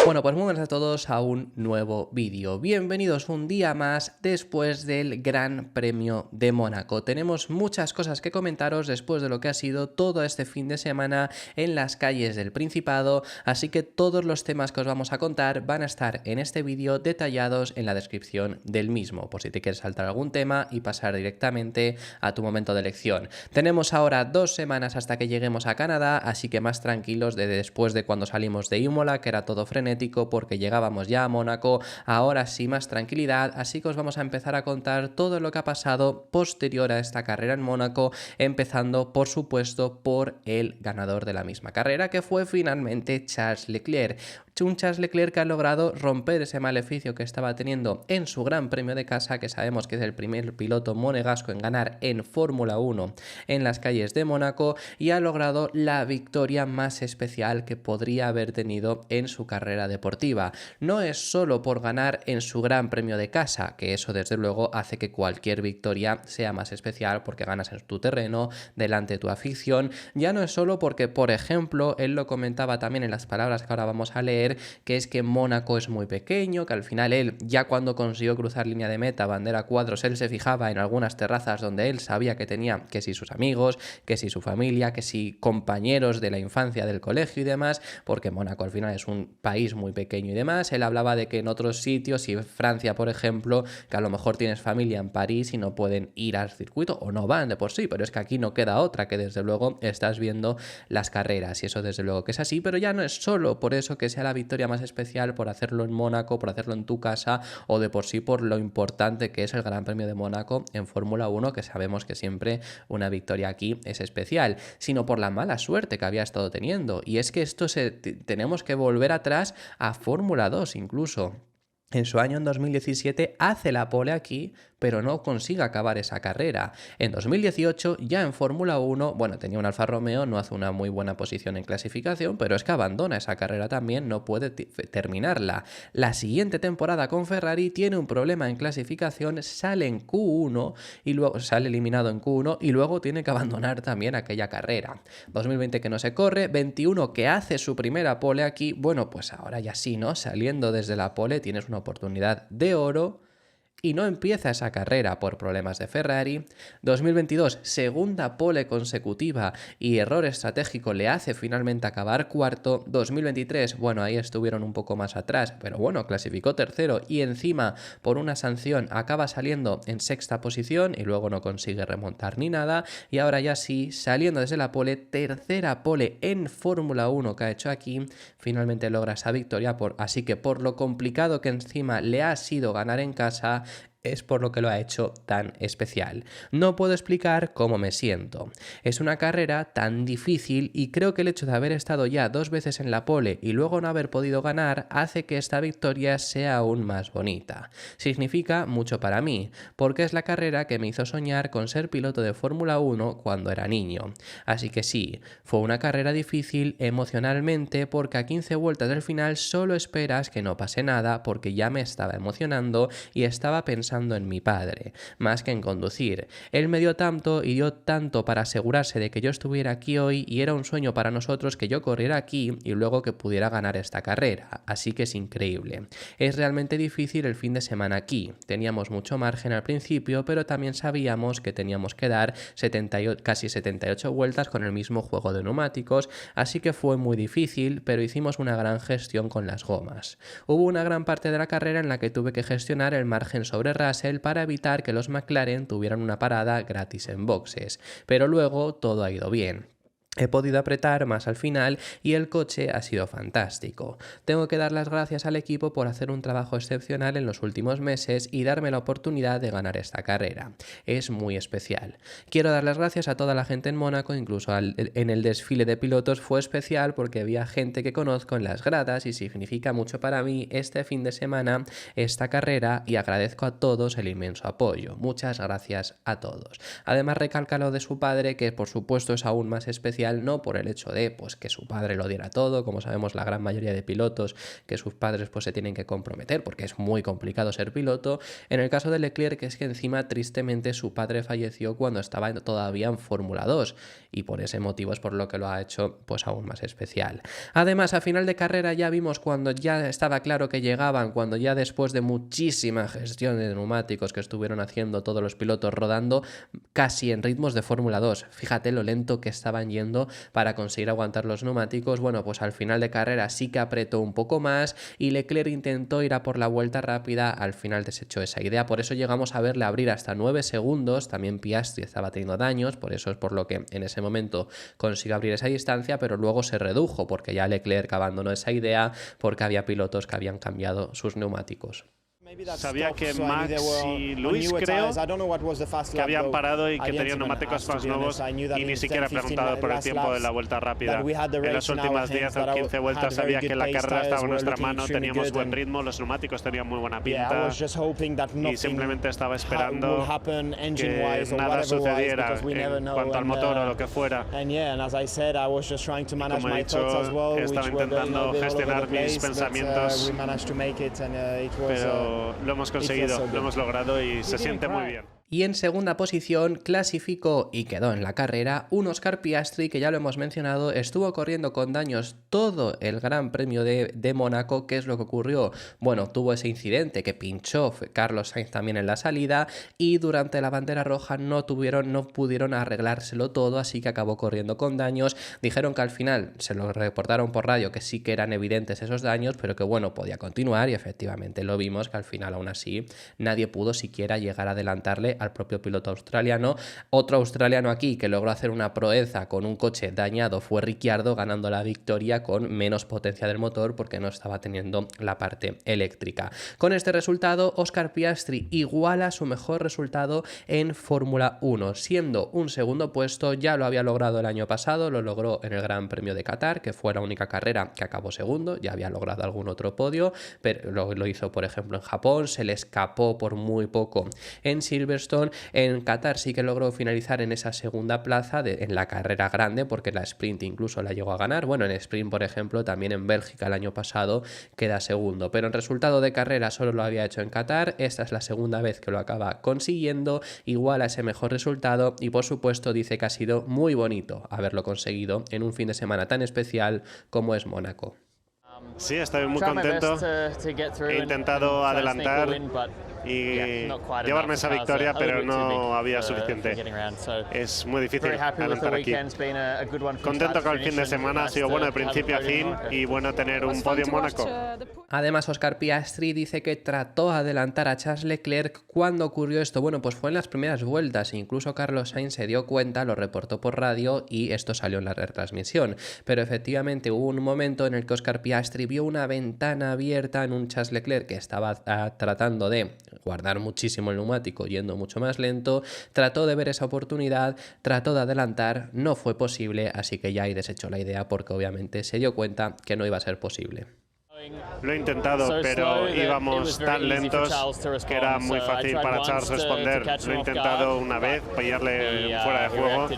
Bueno, pues muy buenas a todos a un nuevo vídeo. Bienvenidos un día más después del Gran Premio de Mónaco. Tenemos muchas cosas que comentaros después de lo que ha sido todo este fin de semana en las calles del Principado, así que todos los temas que os vamos a contar van a estar en este vídeo detallados en la descripción del mismo, por si te quieres saltar algún tema y pasar directamente a tu momento de elección. Tenemos ahora 2 semanas hasta que lleguemos a Canadá, así que más tranquilos de después de cuando salimos de Imola, que era todo frenético porque llegábamos ya a Mónaco. Ahora sí, más tranquilidad, así que os vamos a empezar a contar todo lo que ha pasado posterior a esta carrera en Mónaco, empezando por supuesto por el ganador de la misma carrera, que fue finalmente Charles Leclerc. Un Charles Leclerc que ha logrado romper ese maleficio que estaba teniendo en su Gran Premio de casa, que sabemos que es el primer piloto monegasco en ganar en Fórmula 1 en las calles de Mónaco, y ha logrado la victoria más especial que podría haber tenido en su carrera deportiva. No es solo por ganar en su Gran Premio de casa, que eso desde luego hace que cualquier victoria sea más especial porque ganas en tu terreno, delante de tu afición. Ya no es solo porque, por ejemplo, él lo comentaba también en las palabras que ahora vamos a leer, que es que Mónaco es muy pequeño, que al final él, ya cuando consiguió cruzar línea de meta, bandera cuadros, él se fijaba en algunas terrazas donde él sabía que tenía que si sus amigos, que si su familia, que si compañeros de la infancia del colegio y demás, porque Mónaco al final es un país muy pequeño y demás. Él hablaba de que en otros sitios, si Francia por ejemplo, que a lo mejor tienes familia en París y no pueden ir al circuito o no van de por sí, pero es que aquí no queda otra, que desde luego estás viendo las carreras y eso desde luego que es así. Pero ya no es solo por eso que sea la victoria más especial, por hacerlo en Mónaco, por hacerlo en tu casa, o de por sí por lo importante que es el Gran Premio de Mónaco en Fórmula 1, que sabemos que siempre una victoria aquí es especial, sino por la mala suerte que había estado teniendo. Y es que tenemos que volver atrás a Fórmula 2 incluso. En su año, en 2017, hace la pole aquí, pero no consigue acabar esa carrera. En 2018, ya en Fórmula 1, bueno, tenía un Alfa Romeo, no hace una muy buena posición en clasificación, pero es que abandona esa carrera también, no puede terminarla. La siguiente temporada con Ferrari tiene un problema en clasificación, sale en Q1 y luego sale eliminado en Q1 y luego tiene que abandonar también aquella carrera. 2020 que no se corre, 21 que hace su primera pole aquí, bueno, pues ahora ya sí, ¿no? Saliendo desde la pole tienes una oportunidad de oro y no empieza esa carrera por problemas de Ferrari. 2022, segunda pole consecutiva y error estratégico le hace finalmente acabar cuarto. 2023, bueno, ahí estuvieron un poco más atrás, pero bueno, clasificó tercero y encima por una sanción acaba saliendo en sexta posición y luego no consigue remontar ni nada. Y ahora ya sí, saliendo desde la pole, tercera pole en Fórmula 1 que ha hecho aquí, finalmente logra esa victoria. Así que por lo complicado que encima le ha sido ganar en casa, es por lo que lo ha hecho tan especial. No puedo explicar cómo me siento. Es una carrera tan difícil y creo que el hecho de haber estado ya 2 veces en la pole y luego no haber podido ganar hace que esta victoria sea aún más bonita. Significa mucho para mí, porque es la carrera que me hizo soñar con ser piloto de Fórmula 1 cuando era niño. Así que sí, fue una carrera difícil emocionalmente porque a 15 vueltas del final solo esperas que no pase nada porque ya me estaba emocionando y estaba pensando en mi padre, más que en conducir. Él me dio tanto y dio tanto para asegurarse de que yo estuviera aquí hoy y era un sueño para nosotros que yo corriera aquí y luego que pudiera ganar esta carrera, así que es increíble. Es realmente difícil el fin de semana aquí. Teníamos mucho margen al principio, pero también sabíamos que teníamos que dar casi 78 vueltas con el mismo juego de neumáticos, así que fue muy difícil, pero hicimos una gran gestión con las gomas. Hubo una gran parte de la carrera en la que tuve que gestionar el margen sobre Russell para evitar que los McLaren tuvieran una parada gratis en boxes, pero luego todo ha ido bien. He podido apretar más al final y el coche ha sido fantástico. Tengo que dar las gracias al equipo por hacer un trabajo excepcional en los últimos meses y darme la oportunidad de ganar esta carrera. Es muy especial. Quiero dar las gracias a toda la gente en Mónaco, incluso en el desfile de pilotos fue especial porque había gente que conozco en las gradas y significa mucho para mí este fin de semana, esta carrera, y agradezco a todos el inmenso apoyo. Muchas gracias a todos. Además recalca lo de su padre, que por supuesto es aún más especial especial, no por el hecho de pues, que su padre lo diera todo, como sabemos la gran mayoría de pilotos, que sus padres pues, se tienen que comprometer porque es muy complicado ser piloto. En el caso de Leclerc, que es que encima tristemente su padre falleció cuando estaba todavía en Fórmula 2 y por ese motivo es por lo que lo ha hecho pues aún más especial. Además, a final de carrera ya vimos cuando ya estaba claro que llegaban, cuando ya después de muchísima gestión de neumáticos que estuvieron haciendo todos los pilotos rodando casi en ritmos de Fórmula 2, fíjate lo lento que estaban yendo para conseguir aguantar los neumáticos. Bueno, pues al final de carrera sí que apretó un poco más y Leclerc intentó ir a por la vuelta rápida, al final desechó esa idea, por eso llegamos a verle abrir hasta 9 segundos, también Piastri estaba teniendo daños, por eso es por lo que en ese momento consiguió abrir esa distancia, pero luego se redujo porque ya Leclerc abandonó esa idea porque había pilotos que habían cambiado sus neumáticos. Sabía que Max y Luis, creo, que habían parado y que tenían neumáticos más nuevos y ni siquiera he preguntado por el tiempo de la vuelta rápida. En las últimas 10 o 15 vueltas sabía que la carrera estaba en nuestra mano, teníamos buen ritmo, los neumáticos tenían muy buena pinta y simplemente estaba esperando que nada sucediera en cuanto al motor o lo que fuera. Como he dicho, estaba intentando gestionar mis pensamientos, pero lo hemos conseguido, lo hemos logrado y se siente muy bien. Y en segunda posición clasificó y quedó en la carrera un Oscar Piastri que ya lo hemos mencionado, estuvo corriendo con daños todo el Gran Premio de Mónaco. ¿Qué es lo que ocurrió? Bueno, tuvo ese incidente que pinchó Carlos Sainz también en la salida y durante la bandera roja no pudieron arreglárselo todo, así que acabó corriendo con daños. Dijeron que al final se lo reportaron por radio que sí que eran evidentes esos daños, pero que bueno, podía continuar y efectivamente lo vimos que al final aún así nadie pudo siquiera llegar a adelantarle al propio piloto australiano. Otro australiano aquí que logró hacer una proeza con un coche dañado fue Ricciardo, ganando la victoria con menos potencia del motor porque no estaba teniendo la parte eléctrica. Con este resultado, Oscar Piastri iguala su mejor resultado en Fórmula 1, siendo un segundo puesto. Ya lo había logrado el año pasado, lo logró en el Gran Premio de Qatar, que fue la única carrera que acabó segundo, ya había logrado algún otro podio, pero lo hizo por ejemplo en Japón, se le escapó por muy poco en Silverstone. En Qatar sí que logró finalizar en esa segunda plaza en la carrera grande, porque la sprint incluso la llegó a ganar. Bueno, en sprint, por ejemplo, también en Bélgica el año pasado queda segundo, pero en resultado de carrera solo lo había hecho en Qatar. Esta es la segunda vez que lo acaba consiguiendo, igual a ese mejor resultado, y por supuesto dice que ha sido muy bonito haberlo conseguido en un fin de semana tan especial como es Mónaco. Sí, estoy muy contento. He intentado adelantar y llevarme esa victoria, pero no había suficiente. Es muy difícil adelantar aquí. Contento con el fin de semana, ha sido bueno de principio a fin y bueno tener un podio en Mónaco. Además, Oscar Piastri dice que trató de adelantar a Charles Leclerc. ¿Cuándo ocurrió esto? Bueno, pues fue en las primeras vueltas, incluso Carlos Sainz se dio cuenta, lo reportó por radio y esto salió en la retransmisión. Pero efectivamente hubo un momento en el que Oscar Piastri vio una ventana abierta en un Charles Leclerc que estaba tratando de guardar muchísimo el neumático, yendo mucho más lento, trató de ver esa oportunidad, trató de adelantar, no fue posible, así que ya ahí desechó la idea porque obviamente se dio cuenta que no iba a ser posible. Lo he intentado, pero íbamos tan lentos que era muy fácil para Charles responder. Lo he intentado una vez, pillarle fuera de juego,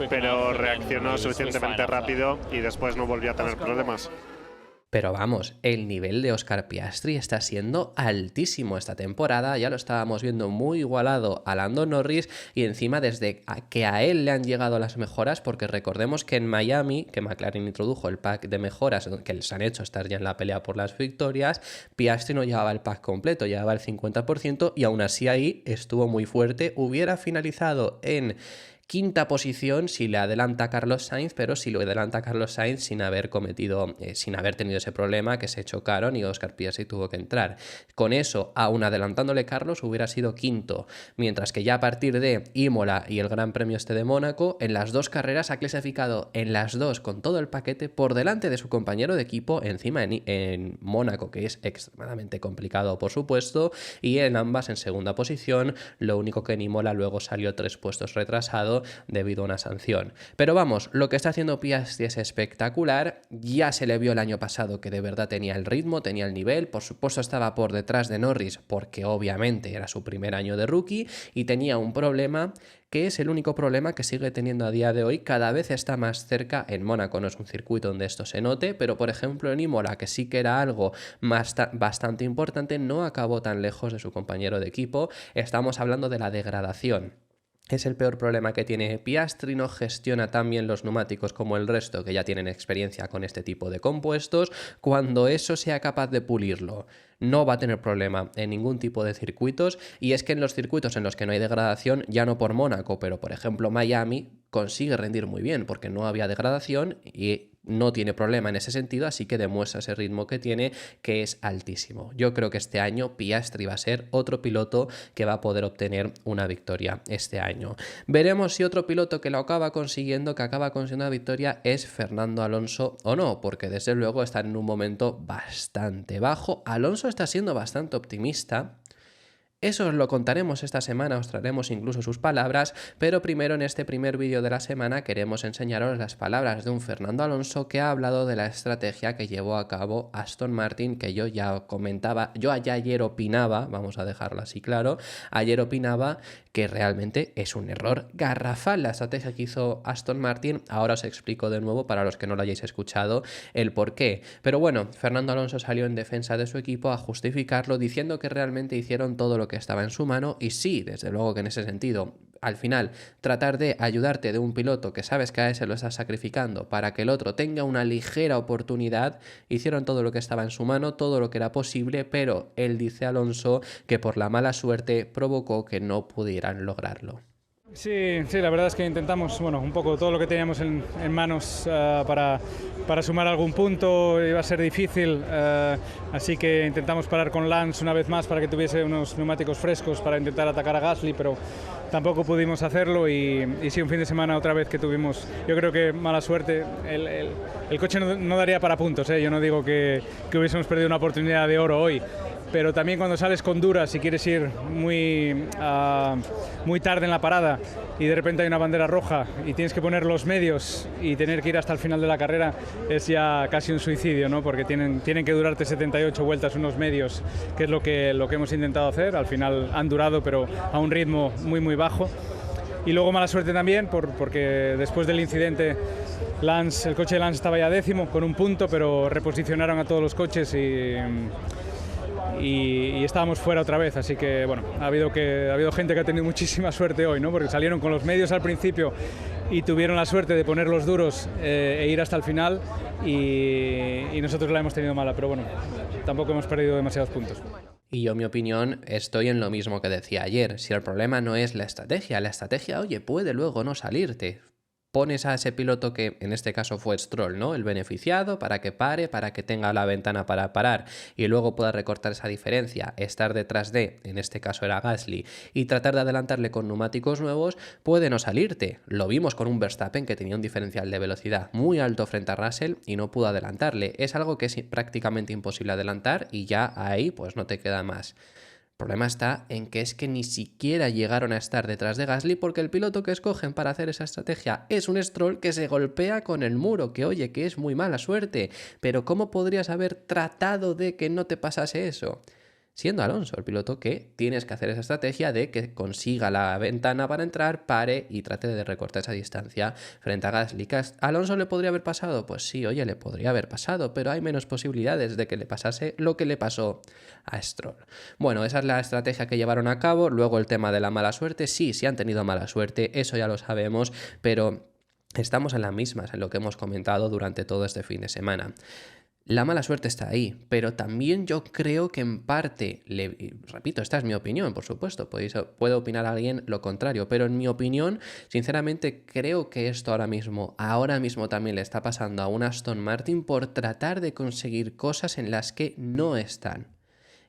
pero reaccionó suficientemente rápido y después no volvió a tener problemas. Pero vamos, el nivel de Oscar Piastri está siendo altísimo esta temporada, ya lo estábamos viendo muy igualado a Lando Norris y encima desde que a él le han llegado las mejoras, porque recordemos que en Miami, que McLaren introdujo el pack de mejoras que les han hecho estar ya en la pelea por las victorias, Piastri no llevaba el pack completo, llevaba el 50% y aún así ahí estuvo muy fuerte, hubiera finalizado en quinta posición si le adelanta Carlos Sainz, pero si lo adelanta Carlos Sainz sin haber tenido ese problema que se chocaron y Oscar Piastri tuvo que entrar. Con eso, aún adelantándole Carlos, hubiera sido quinto, mientras que ya a partir de Imola y el Gran Premio de Mónaco, en las dos carreras ha clasificado en las dos con todo el paquete por delante de su compañero de equipo, encima en Mónaco, que es extremadamente complicado por supuesto, y en ambas en segunda posición, lo único que en Imola luego salió 3 puestos retrasado parado debido a una sanción. Pero vamos, lo que está haciendo Piastri es espectacular. Ya se le vio el año pasado que de verdad tenía el ritmo, tenía el nivel. Por supuesto estaba por detrás de Norris porque obviamente era su primer año de rookie y tenía un problema que es el único problema que sigue teniendo a día de hoy. Cada vez está más cerca. En Mónaco no es un circuito donde esto se note, pero por ejemplo en Imola, que sí que era algo bastante importante, no acabó tan lejos de su compañero de equipo. Estamos hablando de la degradación. Es el peor problema que tiene Piastri, no gestiona tan bien los neumáticos como el resto que ya tienen experiencia con este tipo de compuestos. Cuando eso sea capaz de pulirlo, no va a tener problema en ningún tipo de circuitos, y es que en los circuitos en los que no hay degradación, ya no por Mónaco, pero por ejemplo Miami, consigue rendir muy bien porque no había degradación y no tiene problema en ese sentido, así que demuestra ese ritmo que tiene, que es altísimo. Yo creo que este año Piastri va a ser otro piloto que va a poder obtener una victoria este año. Veremos si otro piloto que lo acaba consiguiendo una victoria es Fernando Alonso o no, porque desde luego está en un momento bastante bajo. Alonso está siendo bastante optimista. Eso os lo contaremos esta semana, os traeremos incluso sus palabras, pero primero en este primer vídeo de la semana queremos enseñaros las palabras de un Fernando Alonso que ha hablado de la estrategia que llevó a cabo Aston Martin, que yo ya comentaba, ayer opinaba, vamos a dejarlo así claro, ayer opinaba que realmente es un error garrafal la estrategia que hizo Aston Martin. Ahora os explico de nuevo para los que no lo hayáis escuchado el por qué. Pero bueno, Fernando Alonso salió en defensa de su equipo a justificarlo diciendo que realmente hicieron todo lo que estaba en su mano, y sí, desde luego que en ese sentido, al final, tratar de ayudarte de un piloto que sabes que a ese lo estás sacrificando para que el otro tenga una ligera oportunidad, hicieron todo lo que estaba en su mano, todo lo que era posible, pero él dice, Alonso, que por la mala suerte provocó que no pudieran lograrlo. Sí, la verdad es que intentamos, un poco todo lo que teníamos en manos para sumar algún punto. Iba a ser difícil, así que intentamos parar con Lance una vez más para que tuviese unos neumáticos frescos para intentar atacar a Gasly, pero tampoco pudimos hacerlo y sí, un fin de semana otra vez que tuvimos, yo creo que mala suerte. El coche no daría para puntos, yo no digo que hubiésemos perdido una oportunidad de oro hoy, pero también cuando sales con duras y quieres ir muy tarde en la parada y de repente hay una bandera roja y tienes que poner los medios y tener que ir hasta el final de la carrera, es ya casi un suicidio, ¿no? Porque tienen que durarte 78 vueltas unos medios, que es lo que hemos intentado hacer. Al final han durado, pero a un ritmo muy bajo. Y luego mala suerte también porque después del incidente el coche de Lance estaba ya 10º con un punto, pero reposicionaron a todos los coches y estábamos fuera otra vez, así que ha habido gente que ha tenido muchísima suerte hoy, ¿no? Porque salieron con los medios al principio y tuvieron la suerte de poner los duros e ir hasta el final, y nosotros la hemos tenido mala, pero tampoco hemos perdido demasiados puntos. Y yo, en mi opinión, estoy en lo mismo que decía ayer. Si el problema no es la estrategia, oye, puede luego no salirte. Pones a ese piloto que en este caso fue Stroll, ¿no? El beneficiado, para que pare, para que tenga la ventana para parar y luego pueda recortar esa diferencia, estar detrás de, en este caso era Gasly, y tratar de adelantarle con neumáticos nuevos, puede no salirte. Lo vimos con un Verstappen que tenía un diferencial de velocidad muy alto frente a Russell y no pudo adelantarle. Es algo que es prácticamente imposible adelantar y ya ahí pues no te queda más. El problema está en que es que ni siquiera llegaron a estar detrás de Gasly porque el piloto que escogen para hacer esa estrategia es un Stroll que se golpea con el muro, que oye, que es muy mala suerte, pero ¿cómo podrías haber tratado de que no te pasase eso? Siendo Alonso el piloto que tienes que hacer esa estrategia de que consiga la ventana para entrar, pare y trate de recortar esa distancia frente a Gasly. ¿Alonso le podría haber pasado? Pues sí, oye, le podría haber pasado, pero hay menos posibilidades de que le pasase lo que le pasó a Stroll. Bueno, esa es la estrategia que llevaron a cabo. Luego el tema de la mala suerte, sí han tenido mala suerte, eso ya lo sabemos, pero estamos en las mismas en lo que hemos comentado durante todo este fin de semana. La mala suerte está ahí, pero también yo creo que en parte, repito, esta es mi opinión, por supuesto, puede opinar alguien lo contrario, pero en mi opinión, sinceramente, creo que esto ahora mismo también le está pasando a un Aston Martin por tratar de conseguir cosas en las que no están.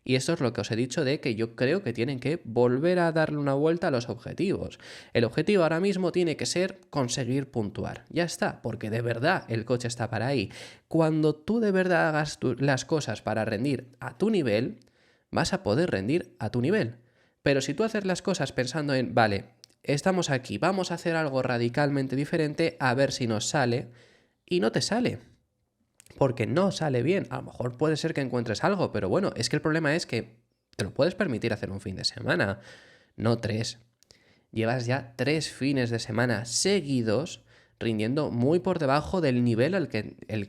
Y esto es lo que os he dicho de que yo creo que tienen que volver a darle una vuelta a los objetivos. El objetivo ahora mismo tiene que ser conseguir puntuar. Ya está, porque de verdad el coche está para ahí. Cuando tú de verdad hagas las cosas para rendir a tu nivel, vas a poder rendir a tu nivel. Pero si tú haces las cosas pensando en, vale, estamos aquí, vamos a hacer algo radicalmente diferente a ver si nos sale, y no te sale. Porque no sale bien. A lo mejor puede ser que encuentres algo, pero bueno, es que el problema es que te lo puedes permitir hacer un fin de semana, no 3. Llevas ya 3 fines de semana seguidos rindiendo muy por debajo del nivel el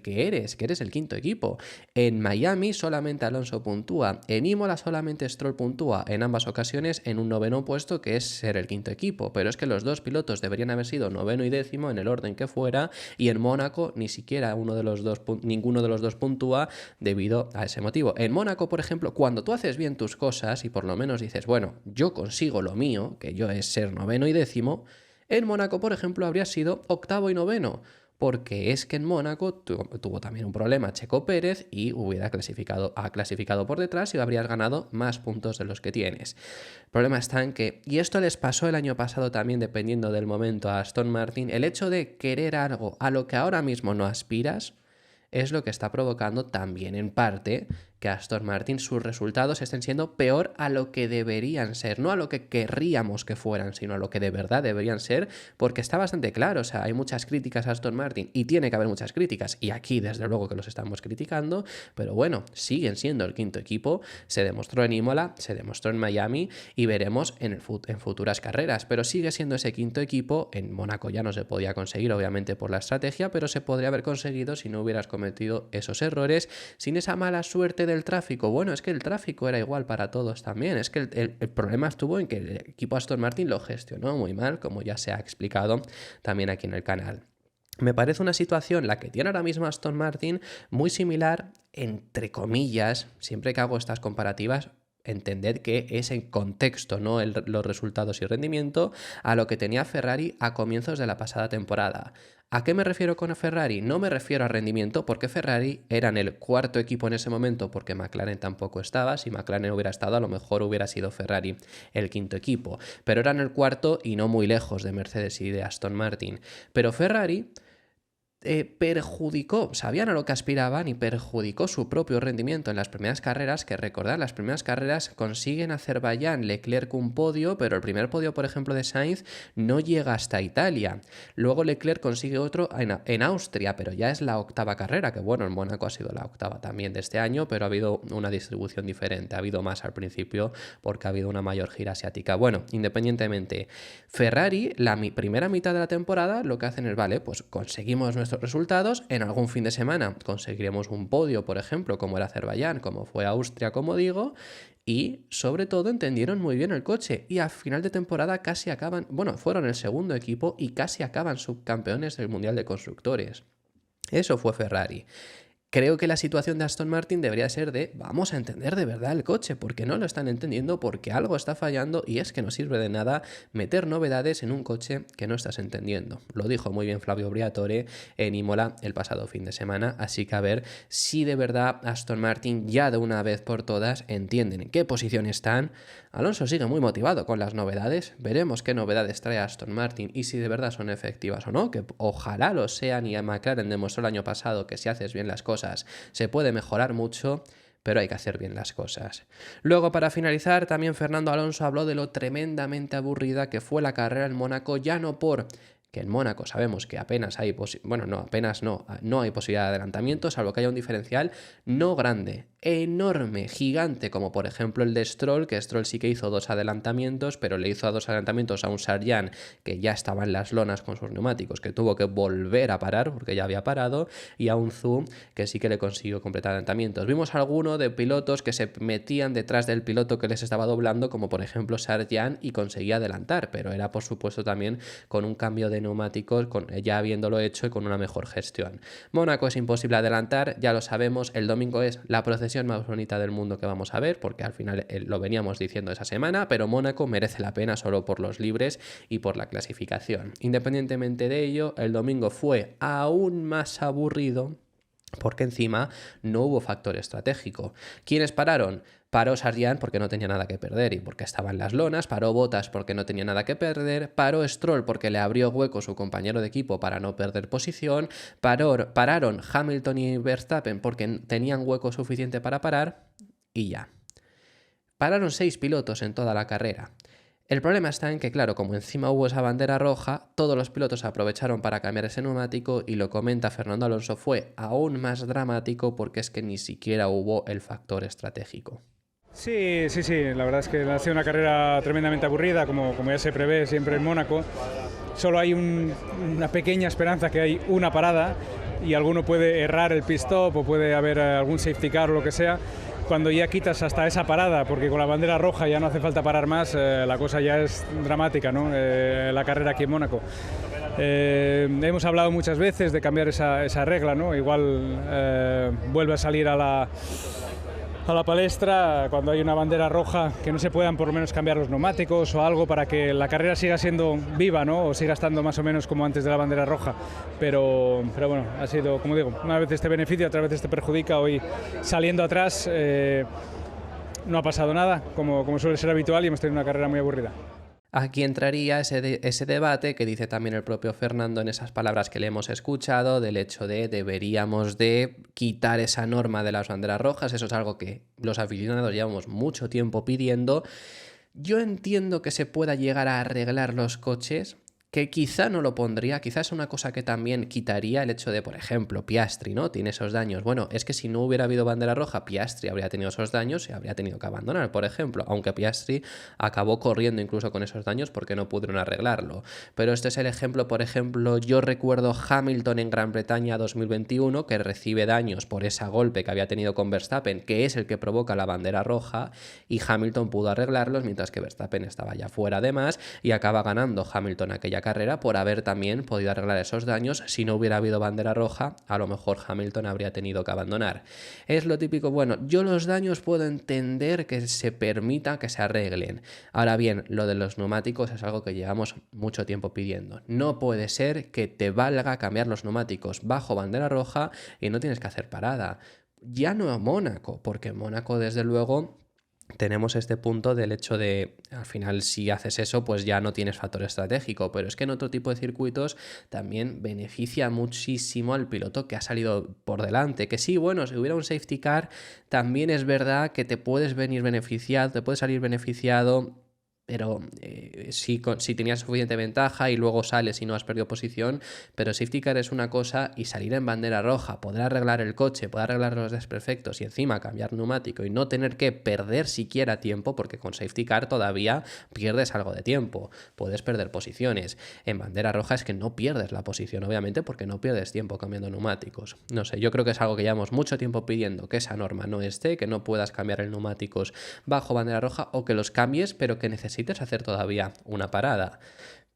que eres el quinto equipo. En Miami solamente Alonso puntúa, en Imola solamente Stroll puntúa, en ambas ocasiones en un 9º puesto, que es ser el quinto equipo, pero es que los dos pilotos deberían haber sido 9º y 10º en el orden que fuera, y en Mónaco ni siquiera ninguno de los dos puntúa debido a ese motivo. En Mónaco, por ejemplo, cuando tú haces bien tus cosas y por lo menos dices, bueno, yo consigo lo mío, que yo es ser 9º y 10º, en Mónaco, por ejemplo, habría sido 8º y 9º, porque es que en Mónaco tuvo también un problema Checo Pérez y ha clasificado por detrás y habrías ganado más puntos de los que tienes. El problema está en que, y esto les pasó el año pasado también dependiendo del momento a Aston Martin, el hecho de querer algo a lo que ahora mismo no aspiras es lo que está provocando también en parte que Aston Martin sus resultados estén siendo peor a lo que deberían ser, no a lo que querríamos que fueran, sino a lo que de verdad deberían ser, porque está bastante claro, o sea, hay muchas críticas a Aston Martin y tiene que haber muchas críticas, y aquí desde luego que los estamos criticando, pero bueno, siguen siendo el quinto equipo, se demostró en Imola, se demostró en Miami y veremos en futuras carreras, pero sigue siendo ese quinto equipo. En Mónaco ya no se podía conseguir, obviamente por la estrategia, pero se podría haber conseguido si no hubieras cometido esos errores, sin esa mala suerte del tráfico. Bueno, es que el tráfico era igual para todos también, es que el problema estuvo en que el equipo Aston Martin lo gestionó muy mal, como ya se ha explicado también aquí en el canal. Me parece una situación, la que tiene ahora mismo Aston Martin, muy similar, entre comillas, siempre que hago estas comparativas, entended que es en contexto, no los resultados y rendimiento, a lo que tenía Ferrari a comienzos de la pasada temporada. ¿A qué me refiero con Ferrari? No me refiero a rendimiento, porque Ferrari eran el 4º equipo en ese momento, porque McLaren tampoco estaba. Si McLaren hubiera estado, a lo mejor hubiera sido Ferrari el 5º equipo, pero eran el 4º y no muy lejos de Mercedes y de Aston Martin. Pero Ferrari perjudicó, sabían a lo que aspiraban y perjudicó su propio rendimiento en las primeras carreras, que recordad, las primeras carreras consiguen Azerbaiyán, Leclerc un podio, pero el primer podio, por ejemplo, de Sainz no llega hasta Italia. Luego Leclerc consigue otro en Austria, pero ya es la 8ª carrera, que bueno, en Mónaco ha sido la 8ª también de este año, pero ha habido una distribución diferente, ha habido más al principio porque ha habido una mayor gira asiática. Bueno, independientemente, Ferrari, la primera mitad de la temporada, lo que hacen es, vale, pues conseguimos nuestros resultados, en algún fin de semana conseguiremos un podio, por ejemplo, como era Azerbaiyán, como fue Austria, como digo, y sobre todo entendieron muy bien el coche y a final de temporada casi acaban, bueno, fueron el 2º equipo y casi acaban subcampeones del Mundial de Constructores. Eso fue Ferrari. Creo que la situación de Aston Martin debería ser de vamos a entender de verdad el coche, porque no lo están entendiendo, porque algo está fallando y es que no sirve de nada meter novedades en un coche que no estás entendiendo. Lo dijo muy bien Flavio Briatore en Imola el pasado fin de semana, así que a ver si de verdad Aston Martin ya de una vez por todas entienden en qué posición están. Alonso sigue muy motivado con las novedades, veremos qué novedades trae Aston Martin y si de verdad son efectivas o no, que ojalá lo sean, y a McLaren demostró el año pasado que si haces bien las cosas se puede mejorar mucho, pero hay que hacer bien las cosas. Luego, para finalizar, también Fernando Alonso habló de lo tremendamente aburrida que fue la carrera en Mónaco, ya no por que en Mónaco sabemos que apenas hay no hay posibilidad de adelantamiento, salvo que haya un diferencial no grande, enorme, gigante, como por ejemplo el de Stroll, que Stroll sí que hizo 2 adelantamientos, pero le hizo 2 adelantamientos a un Sargent que ya estaba en las lonas con sus neumáticos, que tuvo que volver a parar porque ya había parado, y a un Zhou que sí que le consiguió completar adelantamientos. Vimos alguno de pilotos que se metían detrás del piloto que les estaba doblando, como por ejemplo Sargent, y conseguía adelantar, pero era por supuesto también con un cambio de neumáticos, ya habiéndolo hecho y con una mejor gestión. Mónaco es imposible adelantar, ya lo sabemos, el domingo es la procesión más bonita del mundo que vamos a ver, porque al final lo veníamos diciendo esa semana, pero Mónaco merece la pena solo por los libres y por la clasificación. Independientemente de ello, el domingo fue aún más aburrido, porque encima no hubo factor estratégico. ¿Quiénes pararon? Paró Sargent porque no tenía nada que perder y porque estaba en las lonas, paró Bottas porque no tenía nada que perder, paró Stroll porque le abrió hueco su compañero de equipo para no perder posición, pararon Hamilton y Verstappen porque tenían hueco suficiente para parar y ya. Pararon 6 pilotos en toda la carrera. El problema está en que, claro, como encima hubo esa bandera roja, todos los pilotos aprovecharon para cambiar ese neumático y lo comenta Fernando Alonso, fue aún más dramático porque es que ni siquiera hubo el factor estratégico. Sí, la verdad es que ha sido una carrera tremendamente aburrida, como ya se prevé siempre en Mónaco. Solo hay una pequeña esperanza que hay una parada y alguno puede errar el pit stop o puede haber algún safety car o lo que sea. Cuando ya quitas hasta esa parada, porque con la bandera roja ya no hace falta parar más, la cosa ya es dramática, ¿no? La carrera aquí en Mónaco. Hemos hablado muchas veces de cambiar esa regla, ¿no? Igual vuelve a salir a la palestra cuando hay una bandera roja, que no se puedan por lo menos cambiar los neumáticos o algo para que la carrera siga siendo viva, ¿no? O siga estando más o menos como antes de la bandera roja. Pero bueno, ha sido, como digo, una vez te beneficia, otra vez te perjudica. Hoy saliendo atrás no ha pasado nada, como suele ser habitual, y hemos tenido una carrera muy aburrida. Aquí entraría ese debate que dice también el propio Fernando en esas palabras que le hemos escuchado, del hecho de deberíamos de quitar esa norma de las banderas rojas. Eso es algo que los aficionados llevamos mucho tiempo pidiendo. Yo entiendo que se pueda llegar a arreglar los coches, que quizá no lo pondría, quizás es una cosa que también quitaría el hecho de, por ejemplo, Piastri, ¿no? Tiene esos daños. Bueno, es que si no hubiera habido bandera roja, Piastri habría tenido esos daños y habría tenido que abandonar, por ejemplo, aunque Piastri acabó corriendo incluso con esos daños porque no pudieron arreglarlo. Pero este es el ejemplo, por ejemplo, yo recuerdo Hamilton en Gran Bretaña 2021, que recibe daños por ese golpe que había tenido con Verstappen, que es el que provoca la bandera roja, y Hamilton pudo arreglarlos, mientras que Verstappen estaba ya fuera de más, y acaba ganando Hamilton aquella carrera por haber también podido arreglar esos daños. Si no hubiera habido bandera roja, a lo mejor Hamilton habría tenido que abandonar. Es lo típico, bueno, yo los daños puedo entender que se permita que se arreglen. Ahora bien, lo de los neumáticos es algo que llevamos mucho tiempo pidiendo. No puede ser que te valga cambiar los neumáticos bajo bandera roja y no tienes que hacer parada. Ya no a Mónaco, porque en Mónaco desde luego tenemos este punto del hecho de, al final, si haces eso, pues ya no tienes factor estratégico, pero es que en otro tipo de circuitos también beneficia muchísimo al piloto que ha salido por delante, que sí, bueno, si hubiera un safety car, también es verdad que te puedes venir beneficiado, te puedes salir beneficiado, pero si tenías suficiente ventaja y luego sales y no has perdido posición, pero safety car es una cosa y salir en bandera roja, poder arreglar el coche, poder arreglar los desperfectos y encima cambiar neumático y no tener que perder siquiera tiempo, porque con safety car todavía pierdes algo de tiempo, puedes perder posiciones. En bandera roja es que no pierdes la posición, obviamente, porque no pierdes tiempo cambiando neumáticos. No sé, yo creo que es algo que llevamos mucho tiempo pidiendo, que esa norma no esté, que no puedas cambiar el neumáticos bajo bandera roja o que los cambies, pero que necesites hacer todavía una parada.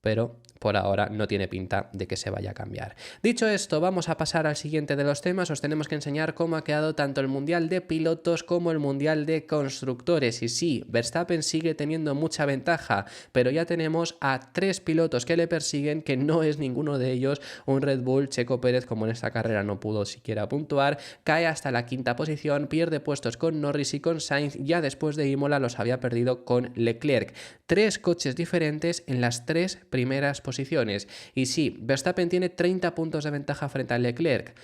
Pero por ahora no tiene pinta de que se vaya a cambiar. Dicho esto, vamos a pasar al siguiente de los temas. Os tenemos que enseñar cómo ha quedado tanto el Mundial de Pilotos como el Mundial de Constructores. Y sí, Verstappen sigue teniendo mucha ventaja, pero ya tenemos a 3 pilotos que le persiguen, que no es ninguno de ellos un Red Bull. Checo Pérez, como en esta carrera no pudo siquiera puntuar, cae hasta la 5ª posición, pierde puestos con Norris y con Sainz. Ya después de Imola los había perdido con Leclerc. 3 coches diferentes en las 3 primeras posiciones. Y sí, Verstappen tiene 30 puntos de ventaja frente a Leclerc.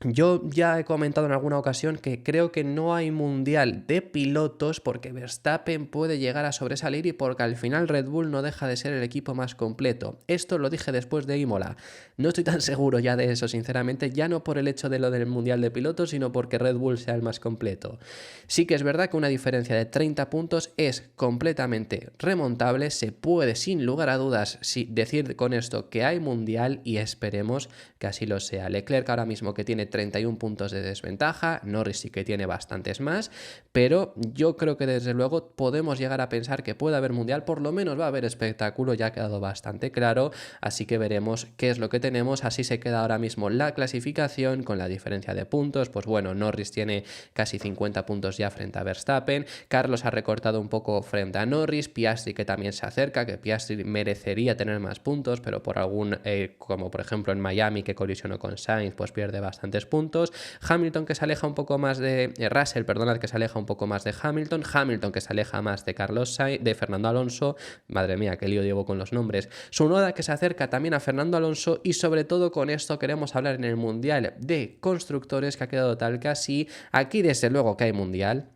Yo ya he comentado en alguna ocasión que creo que no hay mundial de pilotos porque Verstappen puede llegar a sobresalir y porque al final Red Bull no deja de ser el equipo más completo. Esto lo dije después de Imola. No estoy tan seguro ya de eso, sinceramente, ya no por el hecho de lo del mundial de pilotos, sino porque Red Bull sea el más completo. Sí que es verdad que una diferencia de 30 puntos es completamente remontable, se puede sin lugar a dudas decir con esto que hay mundial y esperemos que así lo sea. Leclerc ahora mismo que tiene 31 puntos de desventaja, Norris sí que tiene bastantes más, pero yo creo que desde luego podemos llegar a pensar que puede haber mundial, por lo menos va a haber espectáculo, ya ha quedado bastante claro, así que veremos qué es lo que tenemos. Así se queda ahora mismo la clasificación con la diferencia de puntos. Pues bueno, Norris tiene casi 50 puntos ya frente a Verstappen, Carlos ha recortado un poco frente a Norris, Piastri que también se acerca, que Piastri merecería tener más puntos, pero por algún, como por ejemplo en Miami que colisionó con Sainz, pues pierde bastantes puntos. Hamilton que se aleja un poco más de Russell, perdonad, que se aleja un poco más de Hamilton que se aleja más de de Fernando Alonso, madre mía, qué lío llevo con los nombres. Tsunoda que se acerca también a Fernando Alonso y sobre todo con esto queremos hablar en el Mundial de Constructores que ha quedado tal que así. Aquí desde luego que hay Mundial.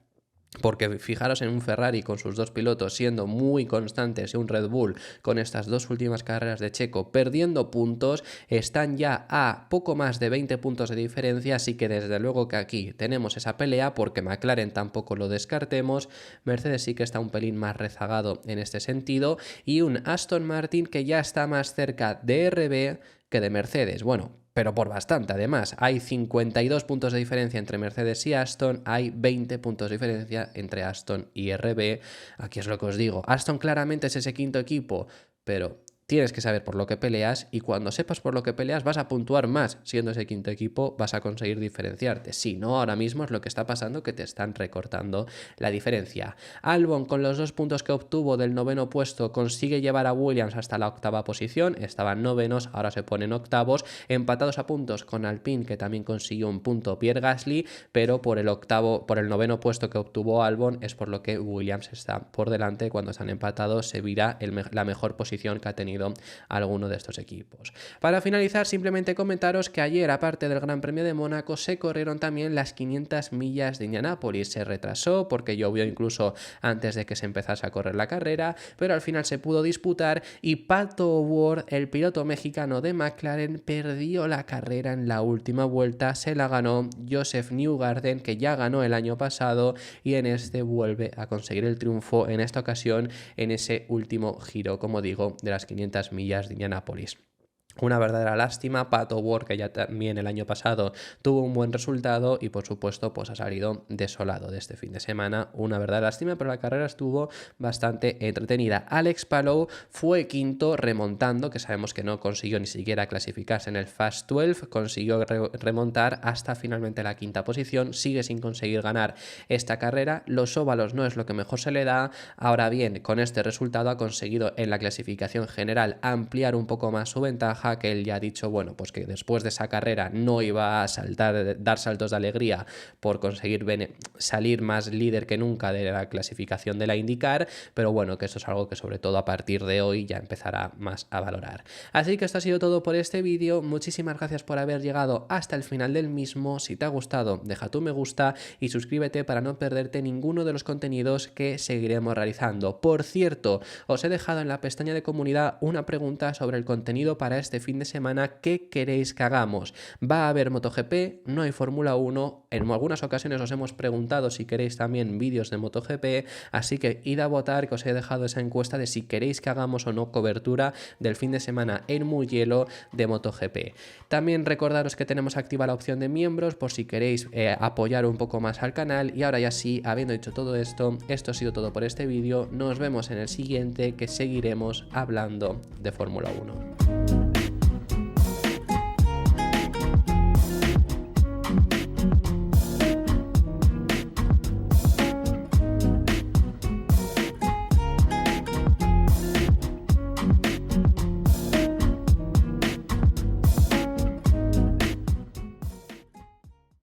Porque fijaros en un Ferrari con sus dos pilotos siendo muy constantes y un Red Bull con estas dos últimas carreras de Checo perdiendo puntos, están ya a poco más de 20 puntos de diferencia, así que desde luego que aquí tenemos esa pelea, porque McLaren tampoco lo descartemos, Mercedes sí que está un pelín más rezagado en este sentido, y un Aston Martin que ya está más cerca de RB que de Mercedes, bueno, pero por bastante. Además, hay 52 puntos de diferencia entre Mercedes y Aston, hay 20 puntos de diferencia entre Aston y RB. Aquí es lo que os digo, Aston claramente es ese quinto equipo, pero tienes que saber por lo que peleas, y cuando sepas por lo que peleas vas a puntuar más. Siendo ese quinto equipo vas a conseguir diferenciarte. Si no, ahora mismo es lo que está pasando, que te están recortando la diferencia. Albon, con los 2 puntos que obtuvo del 9º puesto, consigue llevar a Williams hasta la 8ª posición. Estaban 9º, ahora se ponen 8º, empatados a puntos con Alpine, que también consiguió un punto Pierre Gasly, pero por el 9º puesto que obtuvo Albon es por lo que Williams está por delante. Cuando están empatados se vira la mejor posición que ha tenido alguno de estos equipos. Para finalizar, simplemente comentaros que ayer, aparte del Gran Premio de Mónaco, se corrieron también las 500 millas de Indianápolis. Se retrasó porque llovió incluso antes de que se empezase a correr la carrera, pero al final se pudo disputar, y Pato O'Ward, el piloto mexicano de McLaren, perdió la carrera en la última vuelta. Se la ganó Joseph Newgarden, que ya ganó el año pasado, y en este vuelve a conseguir el triunfo, en esta ocasión en ese último giro, como digo, de las 500 millas de Indianápolis. Una verdadera lástima. Pato O'Ward, que ya también el año pasado tuvo un buen resultado y por supuesto pues ha salido desolado de este fin de semana. Una verdadera lástima, pero la carrera estuvo bastante entretenida. Alex Palou fue quinto remontando, que sabemos que no consiguió ni siquiera clasificarse en el Fast 12, consiguió remontar hasta finalmente la 5ª posición, sigue sin conseguir ganar esta carrera. Los óvalos no es lo que mejor se le da. Ahora bien, con este resultado ha conseguido en la clasificación general ampliar un poco más su ventaja, que él ya ha dicho, bueno, pues que después de esa carrera no iba a dar saltos de alegría por conseguir salir más líder que nunca de la clasificación de la IndyCar, pero bueno, que eso es algo que sobre todo a partir de hoy ya empezará más a valorar. Así que esto ha sido todo por este vídeo. Muchísimas gracias por haber llegado hasta el final del mismo. Si te ha gustado, deja tu me gusta y suscríbete para no perderte ninguno de los contenidos que seguiremos realizando. Por cierto, os he dejado en la pestaña de comunidad una pregunta sobre el contenido para este fin de semana. ¿Qué queréis que hagamos? ¿Va a haber MotoGP? ¿No hay Fórmula 1? En algunas ocasiones os hemos preguntado si queréis también vídeos de MotoGP, así que id a votar, que os he dejado esa encuesta de si queréis que hagamos o no cobertura del fin de semana en Mugello de MotoGP. También recordaros que tenemos activa la opción de miembros por si queréis apoyar un poco más al canal. Y ahora ya sí, habiendo dicho todo esto, esto ha sido todo por este vídeo. Nos vemos en el siguiente, que seguiremos hablando de Fórmula 1.